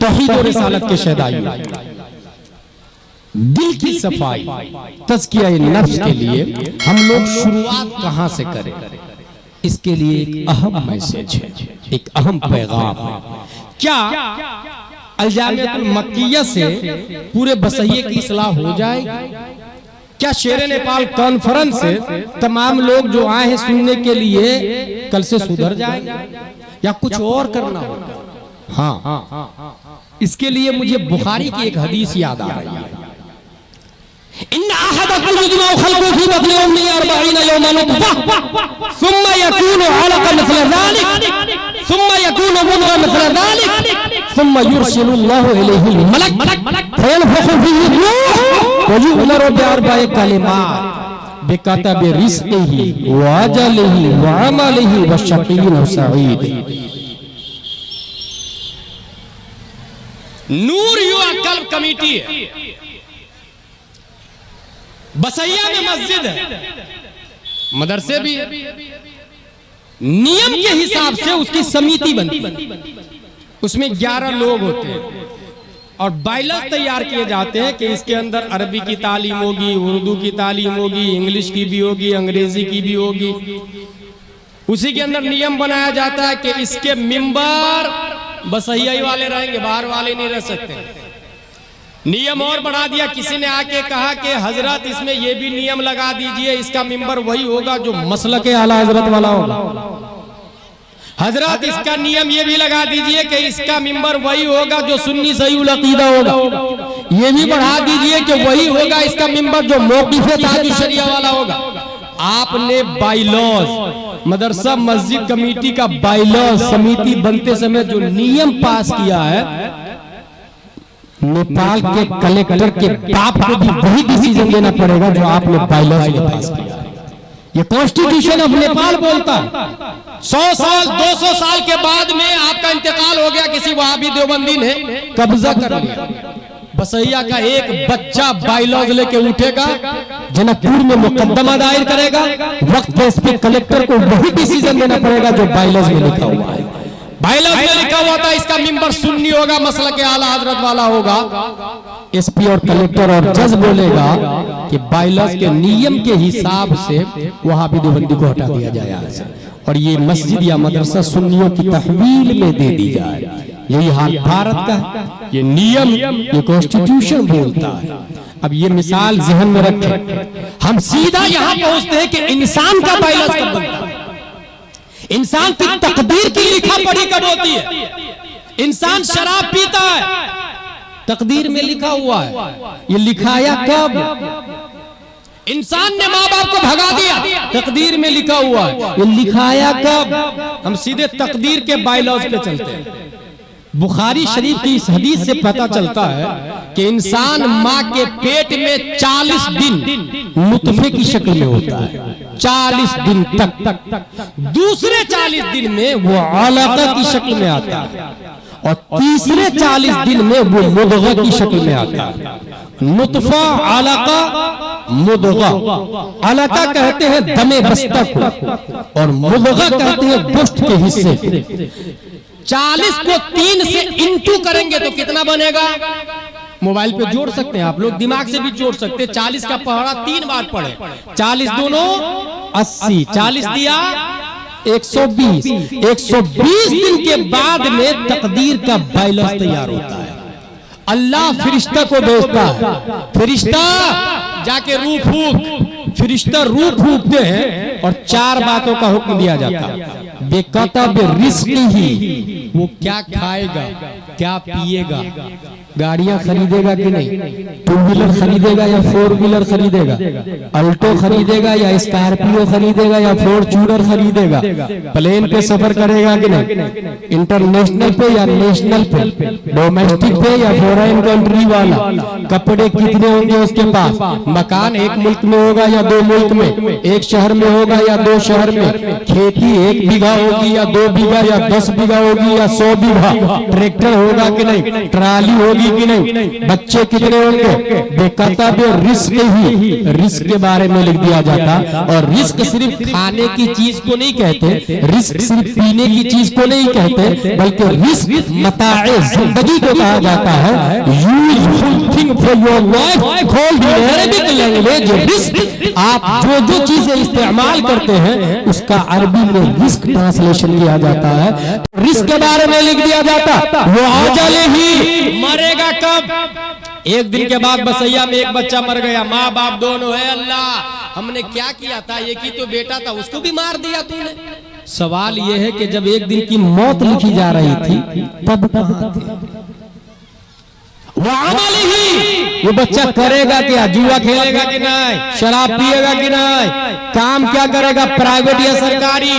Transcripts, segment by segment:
तौहीद और रिसालत के शहदाई, दिल की सफाई, तज़किया नफ्स के लिए हम लोग शुरुआत कहां से करें, इसके लिए एक अहम मैसेज है, एक अहम पैगाम है। क्या अल-जामिअतुल मक्किया से पूरे बसहिये की इस्लाह हो जाएगी? क्या शेर नेपाल कॉन्फ्रेंस से तमाम लोग जो आए हैं सुनने के लिए कल से सुधर जाएंगे, या कुछ और करना होगा? हाँ, इसके लिए मुझे बुखारी की एक हदीस याद आ रही है। इन्ना अहदकुम युजमअ खल्क़ुहु फी बत्नि उम्मिही 40 यौमन नुत्फ़ह सुम्मा यकूनु अलक़न मिस्ल ज़ालिक सुम्मा यकूनु मुद्ग़ह मिस्ल ज़ालिक सुम्मा युरसिलुल्लाहु इलैहिल मलक फयनफ़ख़ु फ़ीहि रूह व यु'मरु बिअरबइ कलिमात बिकतबि रिज़्क़िही व अजलिही व अमलिही व शक़िय्युन व सईद। नूर युवा कल्ब कमेटी है, बसैया में मस्जिद है, मदरसे भी है, नियम के हिसाब से उसकी समिति बनती है, उसमें 11 लोग होते हैं और बायलॉज तैयार किए जाते हैं कि इसके अंदर अरबी की तालीम होगी, उर्दू की तालीम होगी, इंग्लिश की भी होगी, अंग्रेजी की भी होगी। उसी के अंदर नियम बनाया जाता है कि इसके मिंबर बसैया वाले रहेंगे, बाहर वाले नहीं रह सकते। नियम और बढ़ा दिया, किसी ने आके कहा कि हजरत इसमें ये भी नियम लगा दीजिए, इसका मिंबर वही होगा जो मसलक आला हजरत वाला होगा। हजरत इसका नियम ये भी लगा दीजिए कि इसका मिंबर वही होगा जो सुन्नी सहीउल अकीदा होगा। ये भी बढ़ा दीजिए कि वही होगा इसका मिंबर जो मौक़िफ़े ताजुश शरिया वाला होगा। आपने बायलॉज, मदरसा मस्जिद कमेटी का बायलॉज समिति बनते समय जो नियम पास किया है, नेपाल के कलेक्टर के बाप को भी वही डिसीजन लेना पड़ेगा जो आपने बायलॉज में पास किया है। ये कॉन्स्टिट्यूशन ऑफ नेपाल बोलता है 100 साल 200 साल के बाद में आपका इंतकाल हो गया, किसी वहाबी देवबंदी ने कब्जा कर लिया, बसैया का एक बच्चा बायलॉज लेके उठेगा, जनकपुर में मुकदमा दायर करेगा, वक्त पे इस पे कलेक्टर को वही डिसीजन लेना पड़ेगा जो बायलॉज में लिखा हुआ है। बायलॉज में लिखा हुआ था इसका मिंबर सुन्नी होगा, मसलक आला हजरत वाला होगा। एसपी और कलेक्टर और जज बोलेगा कि बायलॉज के नियम के हिसाब से वहाबी देवबंदी को हटा दिया जाए यहाँ से, और ये मस्जिद या मदरसा सुन्नियों की तहवील में दे दी जाए। यही हाल भारत का है, ये नियम, ये कॉन्स्टिट्यूशन बोलता है। अब ये मिसाल जहन में रखें, हम सीधा यहाँ पहुंचते हैं कि इंसान का बायलॉज कब बनता है, इंसान की तकदीर की लिखा पढ़ी कब होती है। इंसान शराब पीता है, तकदीर में लिखा हुआ है, ये लिखाया कब? इंसान ने माँ बाप को भगा दिया, तकदीर में लिखा हुआ है, ये लिखाया कब? हम सीधे तकदीर के बायलॉज पे चलते हैं। बुखारी शरीफ की इस हदीस से पता चलता है कि इंसान माँ के पेट में 40 दिन नुतफे की शक्ल में होता है, 40 दिन तक। दूसरे 40 दिन में वो अलका की शक्ल में आता है, और तीसरे 40 दिन में वो मुद्ग़ा की शक्ल में आता है। नुतफा, अलका, मुद्ग़ा। अलका कहते हैं दमे बस्ता को, और मुद्ग़ा कहते हैं गोश्त के हिस्से। 40 को 3 से इंटू करेंगे तो कितना बनेगा? मोबाइल पे जोड़ सकते हैं आप लोग, दिमाग से भी जोड़ सकते हैं। 40 का पहाड़ा 3 बार पढ़े, 40 दूनो 80, 40 दिया 120। 120 दिन के बाद में तकदीर का बायलॉज तैयार होता है। अल्लाह फिरिश्ता को भेजता है, फिरिश्ता जाके रूह फूंक, फिरिश्ता रूह फूंकते हैं और 4 बातों का हुक्म दिया जाता है। बेकतब रिज़्क़िही, वो क्या खाएगा, क्या पिएगा, गाड़ियां खरीदेगा कि नहीं, 2 व्हीलर खरीदेगा या 4 व्हीलर खरीदेगा, अल्टो खरीदेगा या स्कॉर्पियो खरीदेगा या फॉर्च्यूनर खरीदेगा, प्लेन पे सफर करेगा कि नहीं, इंटरनेशनल पे या नेशनल पे, डोमेस्टिक पे या फॉरेन कंट्री वाला, कपड़े कितने होंगे उसके पास, मकान एक मुल्क में होगा या 2 मुल्क में, एक शहर में होगा या 2 शहर में, खेती 1 बीघा होगी या 2 बीघा या 10 बीघा होगी या 100 बीघा, ट्रैक्टर होगा कि नहीं, ट्राली होगी कि नहीं, बच्चे कितने होंगे, बेकर्तव्य रिस्क ही रिस्क के बारे में लिख दिया जाता। और रिस्क सिर्फ खाने की चीज को नहीं कहते, रिस्क सिर्फ पीने की चीज को नहीं कहते, बल्कि रिस्क मताए जिंदगी को कहा जाता है। Useful thing for your life called in Arabic language risk. आप जो जो चीजें इस्तेमाल करते हैं उसका अरबी में रिस्क ट्रांसलेशन किया जाता है। रिस्क के बारे में लिख दिया जाता। वो अजल ही मरेगा कब, एक दिन के बाद बसैया में एक बच्चा मर गया, माँ बाप दोनों है, अल्लाह हमने क्या किया था, एक ही तो बेटा था उसको भी मार दिया तूने। सवाल यह है कि जब एक दिन की मौत लिखी जा रही थी तब कहां थे? वो बच्चा करेगा क्या, जुआ खेलेगा कि नहीं, शराब पिएगा कि नहीं, काम क्या करेगा, प्राइवेट या सरकारी,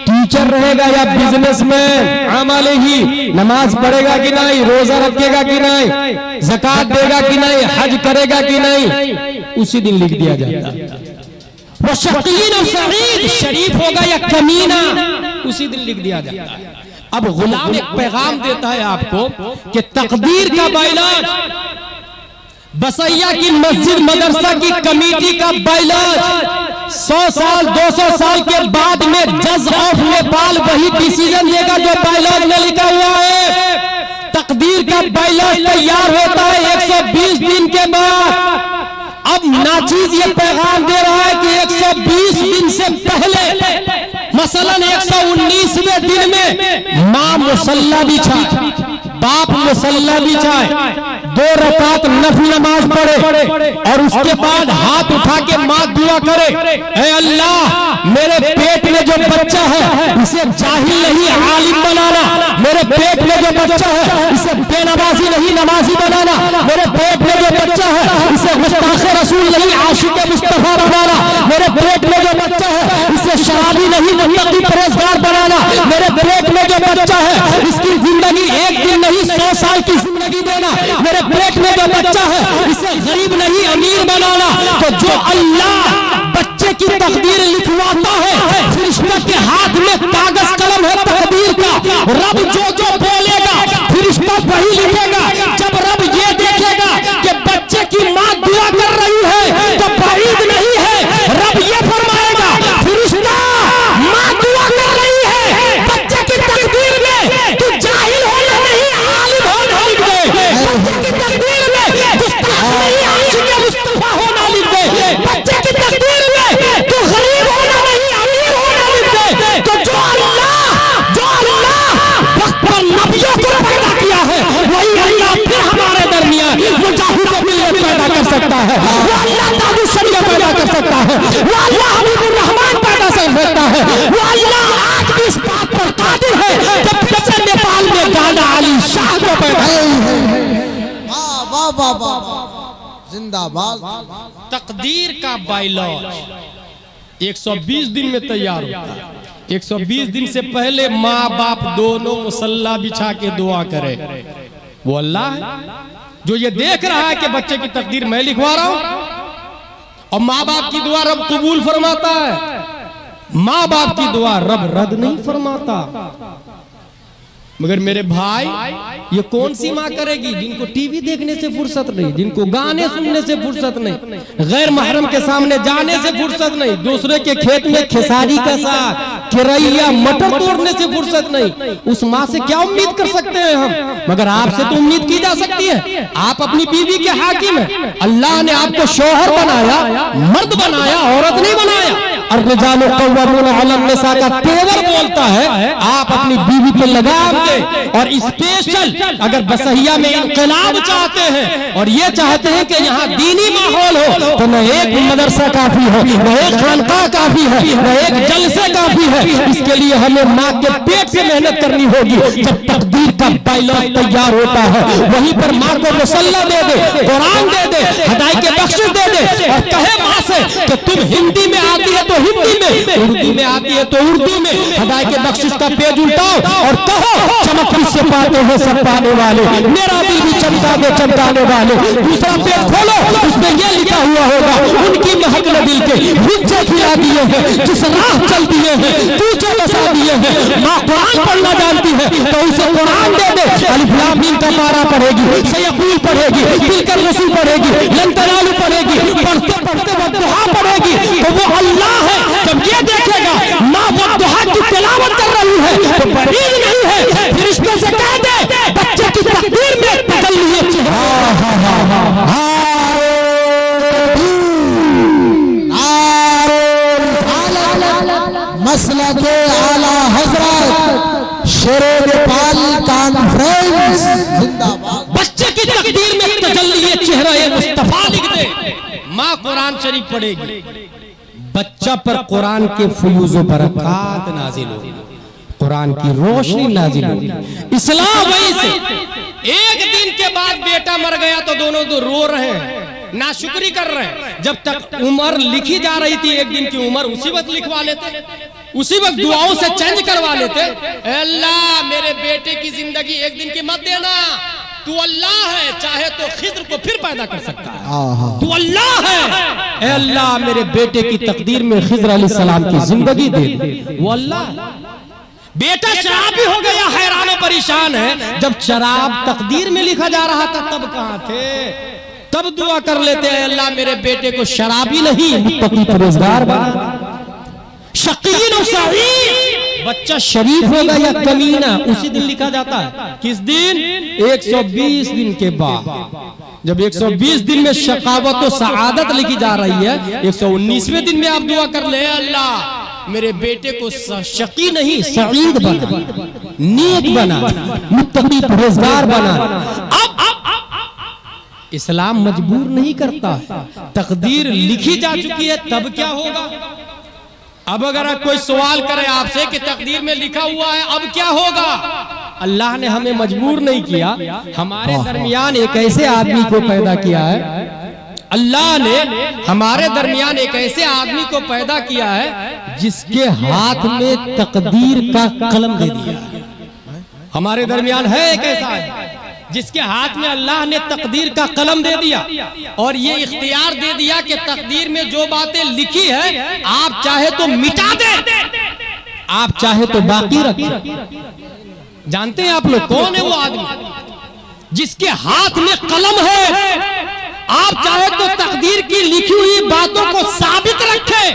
टीचर रहेगा या बिजनेसमैन, अमल ही नमाज पढ़ेगा कि नहीं, रोजा रखेगा कि नहीं, ज़कात देगा कि नहीं, हज करेगा कि नहीं, उसी दिन लिख दिया जाता। वो शकीन और सईद, शरीफ होगा या कमीना, उसी दिन लिख दिया जाता है। अब गुलाम एक पैगाम देता है आपको कि तकदीर का बाइलाज, बसैया की मस्जिद मदरसा की कमेटी का बाइलाज 100 साल 200 साल के बाद में जज ऑफ नेपाल वही डिसीजन देगा जो बाइलाज में लिखा हुआ है। तकदीर का बाइलाज तैयार होता है 120 दिन के बाद। अब नाचीज ये पैगाम दे रहा है कि 120 दिन से पहले, मसलन 119वें दिन में माँ मुसल्ला बिछाए, बाप मुसल्ला बिछाए, 2 रकात नफल नमाज पढ़े और उसके बाद हाथ उठा के माँ दुआ करे, ऐ अल्लाह मेरे पेट में जो बच्चा है इसे जाहिल नहीं आलिम बनाना, मेरे पेट में जो बच्चा है इसे बेनमाजी नहीं नमाजी बनाना, मेरे पेट में जो बच्चा है इसे गुस्ताखे रसूल नहीं आशिक मुस्तफा बनाना, मेरे पेट में जो बच्चा है इसे शराबी नहीं मुत्तकी परहेजगार बनाना, मेरे पेट में जो बच्चा है इसकी जिंदगी एक दिन नहीं 100 साल की जिंदगी देना, मेरे पेट में जो बच्चा है इसे गरीब नहीं अमीर बनाना। तो जो अल्लाह बच्चे की तकदीर लिखवाता है, फरिश्ता के हाथ में कागज कलम है तकदीर का, रब जो बोलेगा फरिश्ता वही लिखेगा। जब रब ये देखेगा कि बच्चे की माँ दुआ कर रही है तो बाइद नहीं है, रब ये फरमाएगा फरिश्ता माँ दुआ कर रही है, बच्चे की तकदीर में तू जाहिल होना नहीं आलिम होना लिख दे, बच्चे की तकदीर में गुस्ताख नहीं आशिक मुस्तफा होना लिख दे, बच्चे की तकदीर में तू गरीब होना नहीं अमीर होना लिख दे। तो जो अल्लाह वक्त पर नबियों को पैदा किया है वही अल्लाह फिर हमारे दरमियान मुजाहिद मिल्लत पैदा कर सकता है, वो अल्लाह दादू शरीया पैदा कर सकता है, वो अल्लाह हबीबुर रहमान पैदा कर सकता है, वो अल्लाह आज भी इस बात पर कादिर है कि फिर से नेपाल में गाना अली शाह को पैदा वाह वाह वाह जिंदाबाद। तकदीर का बाइलॉज 120 दिन में तैयार होता है। 120 दिन से पहले माँ बाप दोनों मुसल्ला बिछा के दुआ करे। वो अल्लाह है जो ये देख रहा है कि बच्चे की तकदीर मैं लिखवा रहा हूं और माँ बाप की दुआ रब कबूल फरमाता है, माँ बाप की दुआ रब रद्द नहीं फरमाता। मगर मेरे भाई ये कौन सी माँ करेगी जिनको टीवी देखने से फुर्सत नहीं, जिनको गाने सुनने से फुर्सत नहीं, गैर महरम के सामने जाने से फुर्सत नहीं, दूसरे के खेत में खेसारी का साग किरैया मटर तोड़ने से फुर्सत नहीं। उस माँ से क्या उम्मीद कर सकते हैं हम? मगर आपसे तो उम्मीद की जा सकती है। आप अपनी बीवी के हाकिम हैं, अल्लाह ने आपको शौहर बनाया, मर्द बनाया, औरत नहीं बनाया। और रिजाल क़व्वामून अलन निसा का तेवर बोलता है आप अपनी बीवी पे लगाम दे। और स्पेशल अगर बसहिया में इंकलाब चाहते हैं और ये चाहते हैं कि यहाँ दीनी माहौल हो तो न एक मदरसा काफी है, न एक खानकाह काफी है, न एक जलसे काफी है। इसके लिए हमें माँ के पेट से मेहनत करनी होगी। जब तकदीर का का बाइलॉग तैयार होता है, वहीं पर माँ को मुसल्ला दे दे, कुरान दे दे, हिदायत के बख्शिश दे दे और कहे माँ से कि तुम हिंदी में आती है तो हिंदी में, उर्दू में आती है तो उर्दू में हिदायत के बख्शिश का पेज उल्टाओ और कहो चमक किससे पाते हैं सब पाने वाले, मेरा दिल भी चमका दे चमकाने वाले। दूसरा पेज खोलो, उसमें यह लिखा हुआ होगा उनकी महक ने दिल के हिज्जे खिला दिए हैं, जिस राह चल दिए हैं पूछे बसा दिए हैं। माँ कुरान पढ़ना जानती है तो उसे कुरान दे दे, अलिफ लाम मीम का पारा पढ़ेगी, सयकूल पढ़ेगी, तिलकर रसूल पढ़ेगी, लन तनालू पढ़ेगी, पढ़ते पढ़ते बद्दुआ पढ़ेगी तो वो अल्लाह है। जब ये देखेगा माँ बद्दुआ की तिलावत कर रही है तो बरीद नहीं है, फरिश्तों से कह दे बच्चे की तकदीर में बदल लिए मसला के आला हजरत शेरे नेपाल कॉन्फ्रेंस जिंदाबाद। बच्चे की तकदीर में तजल्ली चेहरा मुस्तफा लिख दे, माँ कुरान शरीफ पढ़ेगी, बच्चा पर कुरान के फयूज़ बरक़ात नाजिल होगी, कुरान की रोशनी नाजिल होगी। इस्लाम वही से एक दिन के बाद बेटा मर गया तो दोनों तो रो रहे हैं, नाशुक्री कर रहे हैं। जब तक उम्र लिखी जा रही थी, एक दिन की उम्र उसी वक्त लिखवा लेते, उसी वक्त दुआओं से चेंज करवा लेते। अल्लाह मेरे बेटे की जिंदगी एक दिन की मत देना, तू अल्लाह है, चाहे तो खिद्र को फिर पैदा कर सकता है, तू अल्लाह है। अल्लाह मेरे बेटे की तकदीर में खिद्र अलैहिस्सलाम की जिंदगी दे दे, वो अल्लाह। बेटा शराबी हो गया, हैरान और परेशान है। जब शराब तकदीर में लिखा जा रहा था तब कहां थे? तब दुआ कर लेते हैं अल्लाह मेरे बेटे को शराबी नहीं मुत्तकी परहेजगार बना, शकीन और सईद। बच्चा शरीफ होगा या कमीना उसी दिन लिखा जाता है। किस दिन? 120 दिन के बाद। जब 120 दिन में शकावत और सआदत लिखी जा रही है, 119वें दिन में आप दुआ कर ले अल्लाह मेरे बेटे को शकी नहीं सईद बना, नेक बना, मुत्तकी परहेजगार बना। अब इस्लाम मजबूर नहीं करता, तकदीर लिखी जा चुकी है, तब क्या होगा? अब अगर कोई सवाल करे आपसे कि तकदीर में लिखा हुआ है अब क्या होगा, अल्लाह ने हमें मजबूर नहीं किया। हमारे दरमियान एक ऐसे आदमी को पैदा किया है, अल्लाह ने हमारे दरमियान एक ऐसे आदमी को पैदा किया है जिसके हाथ में तकदीर का कलम दे दिया। हमारे दरमियान है एक ऐसा जिसके हाथ में अल्लाह ने तकदीर का कलम दे दिया और ये इख्तियार दे दिया कि तकदीर में जो बातें लिखी है आप चाहे तो मिटा दे, आप चाहे तो बाकी रखें। जानते हैं आप लोग कौन है वो आदमी जिसके हाथ में कलम है? आप चाहे तो तकदीर की लिखी हुई बातों को साबित रखे,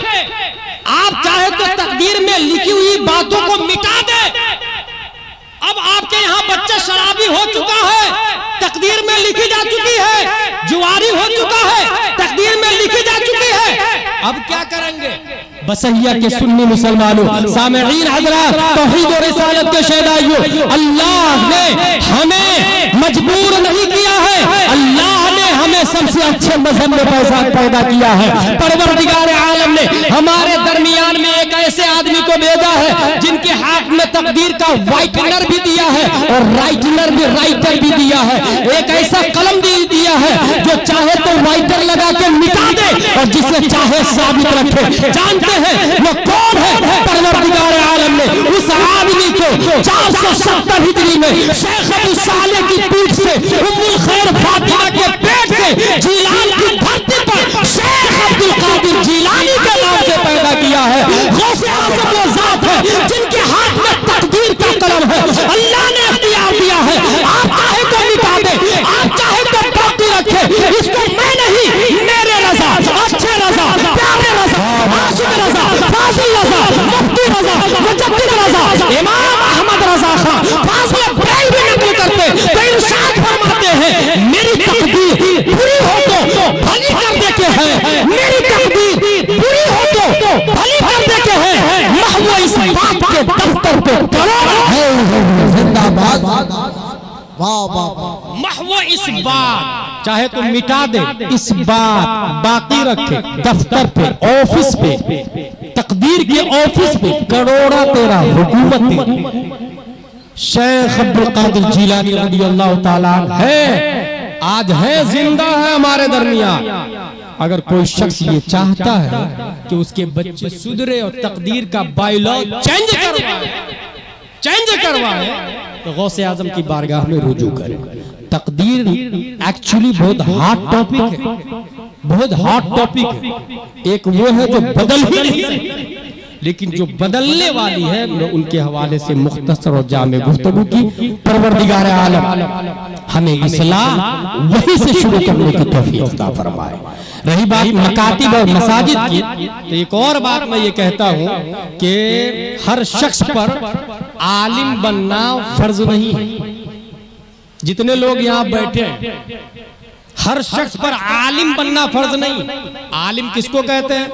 आप चाहे तो तकदीर में लिखी हुई बातों को मिटा दे। अब आपके यहाँ बच्चा शराबी हो चुका है, तकदीर में लिखी जा चुकी है, जुआरी हो चुका है, तकदीर में लिखी जा चुकी है। अब क्या करेंगे? बसहिया के सुन्नी मुसलमानों, सामईन हज़रात, तौहीद और रिसालत के शहदाइयों, अल्लाह ने हमें मजबूर नहीं किया है, अल्लाह ने हमें सबसे अच्छे मजहब में पैदा किया है। परवरदिगार आलम ने हमारे दरमियान में एक ऐसे आदमी को भेजा है जिनके हाथ में तकदीर का व्हाइटनर भी दिया है और राइटनर भी राइटर भी दिया है। एक ऐसा कलम दिया है जो चाहे तो राइटर लगा के मिटा दे और जिसे चाहे साबित रखे। जानते हैं वो कौन है? परवरदिगार आलम ने उस आदमी को 470 हिजरी में शेख अबू सालेह की पीठ से उम्मुल खैर फातिमा के पेट से जीलान की धरती पर शेख अब्दुल कादिर जीलानी के नाम से पैदा किया है। गौसे आज़म वो जात है जिनके हाथ में तकदीर का कलम है, अल्लाह ने इख्तियार दिया है। आप चाहे तो मिटा दे, आप चाहे तो बाकी रखे, इसको मैं नहीं मेरे रजा, अच्छे रजा, प्यारे रजा, आशिक रजा, फाजिल रजा, मुफ्ती रजा, मुजद्दिद रजा, इमाम अहमद रजा खान फाजिल ब्राई भी नकल करते तो इरशाद फरमाते हैं मेरी तकदीर बुरी हो तो भली कर देते हैं, मेरी तकदीर बुरी हो तो भली कर देते हैं। महव इस बात के दफ्तर पे पड़ा है जिंदाबाद। वाह वाह वाह। महव इस बात चाहे तो मिटा दे, इस बात बाकी रखे। दफ्तर पे, ऑफिस पे, तकदीर के ऑफिस पे करोड़ा तेरा हुकूमत तेरी, शेख अब्दुल कादिर जिलानी रज़ियल्लाहु ताला है, आज है, जिंदा है हमारे दरमियान। अगर कोई शख्स ये चाहता है कि उसके बच्चे सुधरे और तकदीर का बायलॉ चेंज करवाए तो गौसे आजम की बारगाह में रुजू करे। तकदीर एक्चुअली बहुत हार्ड टॉपिक है, बहुत हार्ड टॉपिक है। एक वो है जो बदल ही नहीं सकती, लेकिन जो बदलने वाली है मैं उनके हवाले से मुख्तसर और जामे गुफ्तगू की। परवरदिगार आलम हमें इस्लाह वही से शुरू करने की तौफीक अता फरमाए। रही बात मकातिब और मसाजिद की, तो एक और बात मैं ये कहता हूँ कि हर शख्स पर आलिम बनना फर्ज नहीं है। जितने लोग यहाँ बैठे हैं, हर शख्स पर आलिम बनना फर्ज नहीं। आलिम किसको कहते हैं?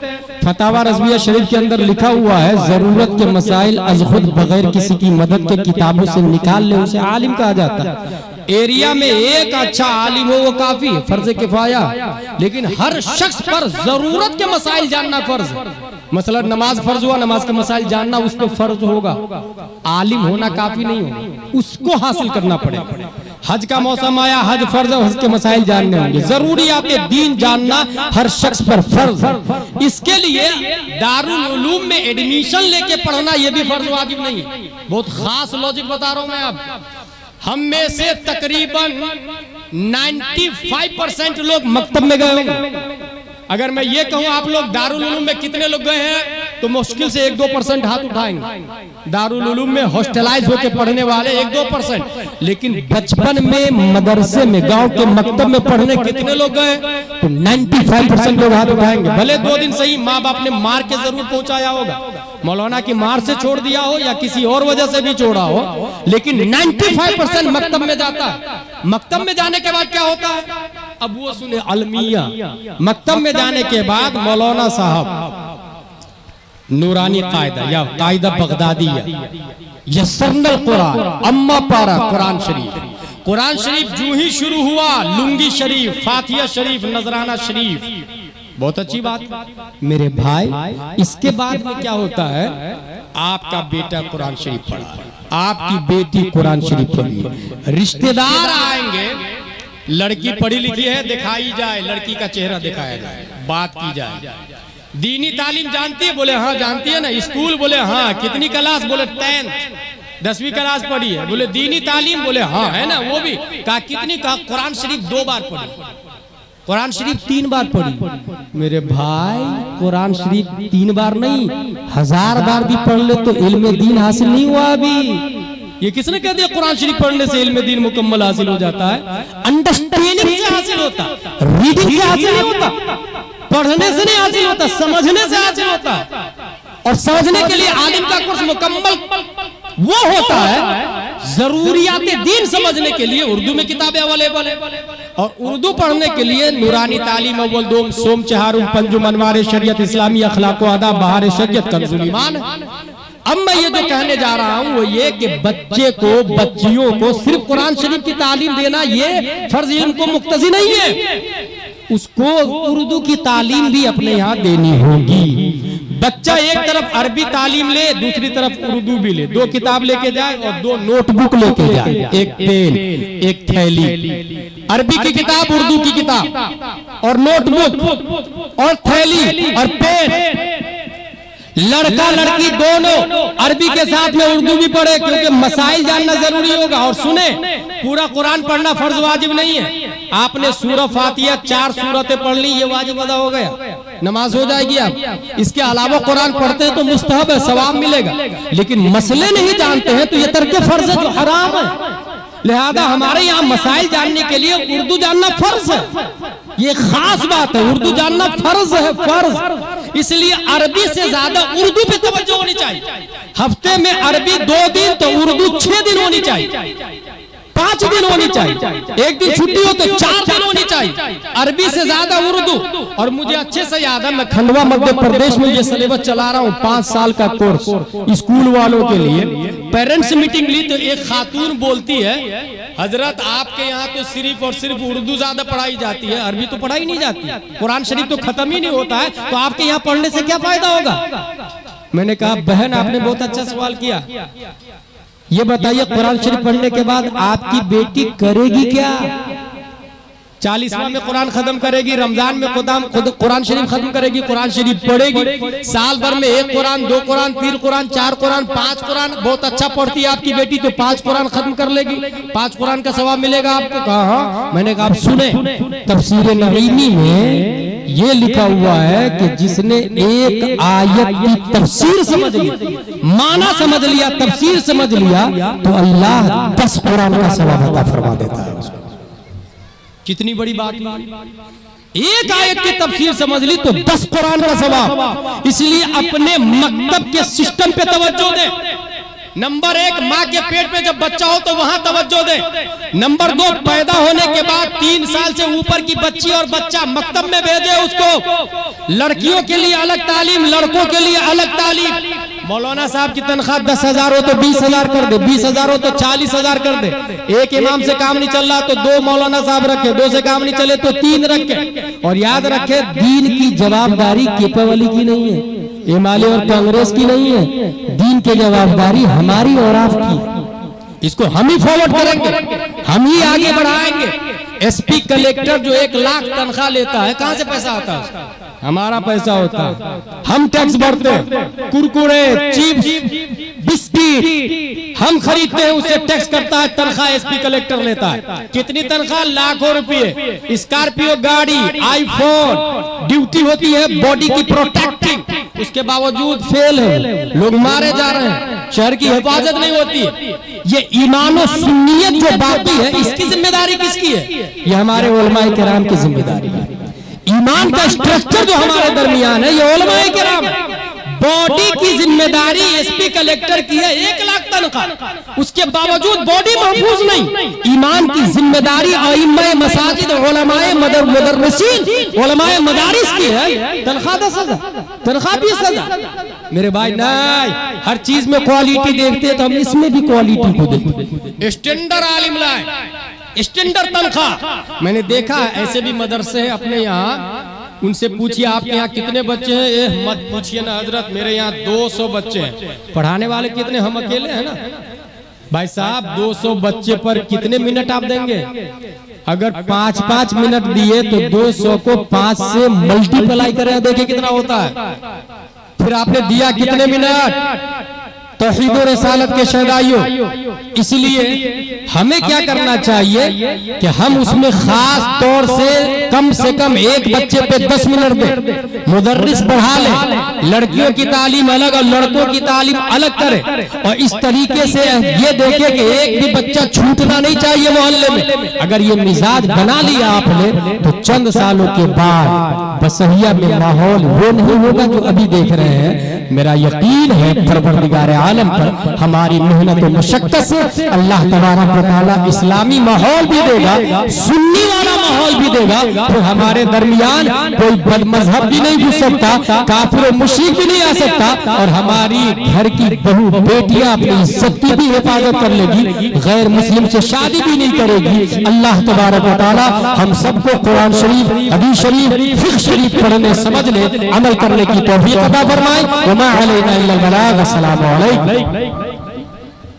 फतावा रज़विया शरीफ के अंदर लिखा हुआ है, जरूरत के मसाइल अज खुद बगैर किसी की मदद के किताबों से निकाल ले उसे आलिम कहा जाता है। एरिया में एक अच्छा आलिम हो वो काफी है, फर्ज किफाया। लेकिन हर शख्स पर जरूरत के मसाइल जानना फर्ज है। मसला नमाज फर्ज हुआ, नमाज के मसाइल जानना उस पर फर्ज होगा। आलिम होना काफी नहीं होगा, उसको हासिल करना पड़ेगा। हज का मौसम आया, हज फर्ज है, हज के मसाइल जानने होंगे। जरूरी आपके दीन जानना हर शख्स पर फर्ज है। इसके लिए दारुल उलूम में एडमिशन लेके पढ़ना यह भी फर्ज वाजिब नहीं है। बहुत खास लॉजिक बता रहा हूं मैं। अब हम में से तकरीबन 95% लोग मकतब में गए होंगे। अगर मैं ये कहूं आप लोग दारुल उलूम में कितने लोग गए हैं, तो मुश्किल से 1-2% हाथ उठाएंगे। दारुल उलूम में हॉस्टलाइज होकर पढ़ने वाले 1-2%। लेकिन बचपन में मदरसे में गांव के मकतब में पढ़ने कितने लोग गए, तो 95% लोग हाथ उठाएंगे। भले 2 दिन सही माँ बाप ने मार के जरूर पहुंचाया होगा, मौलाना की मार से छोड़ दिया हो या किसी और वजह से भी छोड़ा हो, लेकिन 95% मकतब में जाता है। मकतब में जाने के बाद क्या होता है? अब वो सुने अलमिया। मकतब में जाने के बाद मौलाना साहब नूरानी कायदा या कायदा बगदादिया यसरनल कुरान अम्मा पारा कुरान शरीफ, कुरान शरीफ जो ही शुरू हुआ, लुंगी शरीफ, फातिहा शरीफ, नजराना शरीफ, बहुत अच्छी बात मेरे भाई। इसके बाद में क्या होता है? आपका बेटा कुरान शरीफ पढ़ा, आपकी बेटी कुरान शरीफ पढ़ी, रिश्तेदार आएंगे, लड़की पढ़ी लिखी है, दिखाई जाए, लड़की का चेहरा दिखाया जाए, बात की जाए। दीनी तालीम जानती है? बोले हाँ जानती है ना। स्कूल? बोले हाँ। कितनी क्लास? बोले 10वीं क्लास पढ़ी है। बोले दीनी तालीम? बोले हाँ है ना। वो भी कहा कितनी? कहा कुरान शरीफ 2 बार पढ़ी, कुरान शरीफ 3 बार पढ़ी। मेरे भाई कुरान शरीफ 3 बार नहीं, 1000 बार भी पढ़ ले तो इल्म दीन हासिल नहीं हुआ। अभी ये किसने कह दिया कुरान शरीफ पढ़ने से इल्म दीन मुकम्मल हासिल हो जाता है? अंडरस्टैंडिंग से हासिल होता, रीडिंग से हासिल नहीं होता, पढ़ने से नहीं हासिल होता, समझने से हासिल होता। और समझने के लिए आलिम का कोर्स मुकम्मल वो होता है। जरूरियात दीन समझने के लिए उर्दू में किताबें अवेलेबल है, और उर्दू पढ़ने के लिए नूरानी तालीम अव्वल दोम सोम चहारुम पंजुम अनवार शरीयत इस्लामी अखलाक व आदाब बहार शरीयत कंजुल ईमान। अब मैं ये जो कहने जा रहा हूँ वो ये कि बच्चे को, बच्चियों को सिर्फ कुरान शरीफ की तालीम देना ये फर्ज इनको मुक्तजी नहीं है। उसको उर्दू की तालीम भी अपने यहाँ देनी होगी। बच्चा एक तरफ अरबी तालीम ले, दूसरी तरफ उर्दू भी ले, 2 किताब लेके जाए और 2 नोटबुक लेके जाए, एक पेन, एक थैली। अरबी की किताब, उर्दू की किताब और नोटबुक और थैली और पेन। लड़का लड़की दोनों अरबी के साथ में उर्दू भी पढ़े, क्योंकि मसाइल जानना जरूरी होगा। और सुने, पूरा कुरान पढ़ना फर्ज वाजिब नहीं है। आपने सूरह फातिहा 4 सूरतें पढ़ ली, ये वाजिब अदा हो गया, नमाज हो जाएगी आप। इसके अलावा कुरान पढ़ते हैं तो मुस्तहब है, सवाब मिलेगा। लेकिन मसले नहीं जानते हैं तो ये तर्क फर्ज है, जो हराम है। लिहाजा हमारे यहाँ मसाइल जानने के लिए उर्दू जानना फर्ज है। ये खास बात है, उर्दू जानना फर्ज है, फर्ज। इसलिए अरबी से ज्यादा उर्दू पे तवज्जो होनी चाहिए। हफ्ते में अरबी 2 दिन तो उर्दू 6 दिन होनी चाहिए, 5 दिन होनी चाहिए। एक दिन छुट्टी हो तो 4 दिन होनी चाहिए, अरबी से ज्यादा उर्दू। और मुझे अच्छे से याद है, मैं खंडवा मध्य प्रदेश में ये सिलेबस चला रहा हूँ, 5 साल का कोर्स स्कूल वालों के लिए। पेरेंट्स मीटिंग ली तो एक खातून बोलती है, हजरत आपके यहाँ तो सिर्फ और सिर्फ उर्दू ज्यादा पढ़ाई जाती है, अरबी तो पढ़ाई नहीं जाती, कुरान शरीफ तो खत्म ही नहीं होता है, तो आपके यहाँ पढ़ने से क्या फायदा होगा? मैंने कहा बहन आपने बहुत अच्छा सवाल किया। ये बताइए कुरान शरीफ पढ़ने के बाद आपकी बेटी करेगी क्या? 40वां में कुरान खत्म करेगी, रमजान में कुरान शरीफ खत्म करेगी, कुरान शरीफ पढ़ेगी, साल भर में 1 कुरान 2 कुरान 3 कुरान 4 कुरान 5 कुरान, बहुत अच्छा पढ़ती है आपकी बेटी तो 5 कुरान खत्म कर लेगी, 5 कुरान का सवाब मिलेगा आपको। कहा? मैंने कहा आप सुने, तफसीर नईमी में ये लिखा हुआ है कि जिसने एक आयत की तफसीर समझ ली, माना समझ लिया, तफसीर समझ लिया, तो अल्लाह 10 कुरान का सवाब अता फरमा देता है उसको। कितनी बड़ी बात! एक आयत की तफसीर समझ ली तो 10 कुरान का सवाब। इसलिए अपने मकतब के सिस्टम पे तवज्जो दे। नंबर 1, माँ के पेट में जब बच्चा हो तो वहां तवज्जो दे। नंबर 2, पैदा होने के बाद 3 साल से ऊपर की बच्ची और बच्चा मकतब में भेजे उसको। लड़कियों के लिए अलग तालीम, लड़कों के लिए अलग तालीम। मौलाना साहब की तनख्वाह 10,000 हो तो 20,000 कर दे, 20,000 हो तो 40,000 कर दे। एक इमाम से काम नहीं चल रहा तो 2 मौलाना साहब रखे, 2 से काम नहीं चले तो 3 रखे। और याद रखे, दीन की जवाबदारी केपावली की नहीं है, एमआलए और कांग्रेस की नहीं है, दीन की जवाबदारी हमारी और आपकी। इसको हम ही फॉरवर्ड करेंगे, हम ही आगे बढ़ाएंगे। एसपी कलेक्टर जो 1 लाख तनख्वाह लेता है, कहां से पैसा आता है? हमारा पैसा होता है, हम टैक्स भरते हैं। कुरकुरे, चिप्स, बिस्किट हम खरीदते हैं, उससे टैक्स करता है, तनख्वाह एसपी कलेक्टर लेता है। कितनी तनख्वाह? लाखों रुपए। स्कॉर्पियो गाड़ी, आईफोन, ड्यूटी होती है बॉडी की प्रोटेक्टिंग, उसके बावजूद फेल है, लोग मारे जा रहे हैं, शहर की हिफाजत नहीं होती। ये ईमान और सुन्नियत जो बाकी है, इसकी जिम्मेदारी किसकी है? ये हमारे उलमाए किराम की जिम्मेदारी है। ईमान का स्ट्रक्चर जो हमारे दरमियान है, ये उलमाए किराम है। बॉडी की जिम्मेदारी एसपी कलेक्टर की है, 1 लाख तनख्वाह, उसके बावजूद बॉडी महफूज नहीं। ईमान की जिम्मेदारी आइम्माए मसाजिद, उलमाए मुदर्रिसीन, उलमाए मदारिस की है। तनख्वाह 10,000, तनख्वाह 20,000। मेरे भाई नहीं, हर चीज में क्वालिटी देखते हैं तो हम इसमें भी क्वालिटी को देखते। स्टैंडर्ड आलिम लाए, स्टैंडर्ड तनख्वाह। मैंने देखा ऐसे भी मदरसे हैं अपने यहाँ, उनसे पूछिए आपके यहाँ कितने बच्चे हैं? मत पूछिए ना हजरत, मेरे यहाँ 200 बच्चे हैं। पढ़ाने वाले कितने? हम अकेले हैं ना भाई साहब। 200 बच्चे पर कितने मिनट आप देंगे? अगर 5-5 मिनट दिए तो 200 को 5 से मल्टीप्लाई करें, देखिए कितना होता है। फिर आपने दिया कितने मिनट? तौहीद और रिसालत के शहदाइयों। इसलिए हमें क्या करना चाहिए कि हम उसमें खास तौर से कम 1 बच्चे पे 10 मिनट दे, मुदर्रिस बढ़ा ले, लड़कियों की तालीम अलग और लड़कों की तालीम अलग करे। और इस तरीके से ये देखे कि एक भी बच्चा छूटना नहीं चाहिए मोहल्ले में। अगर ये मिजाज बना लिया आपने तो चंद सालों के बाद बसहिया में माहौल वो नहीं होगा जो अभी देख रहे हैं। मेरा यकीन है परवरदिगार आलम पर हमारी मेहनत और मशक्कत से अल्लाह तबारक व तआला इस्लामी माहौल भी देगा, सुन्नी वाला माहौल भी देगा। तो हमारे दरमियान कोई बदमजहब भी नहीं घुस सकता, काफिर और मुशरिक भी नहीं आ सकता। और हमारी घर की बहू बेटियां अपनी इज्जत की भी हिफाजत कर लेगी, गैर मुस्लिम से शादी भी नहीं करेगी। अल्लाह तबारक व तआला हम सबको कुरान शरीफ, हदीस शरीफ, फिक़्ह शरीफ पढ़ने, समझने, अमल करने की तौफीक अता फरमाए। वमा अलैना इल्लल बलाग। अस्सलामु अलैकुम।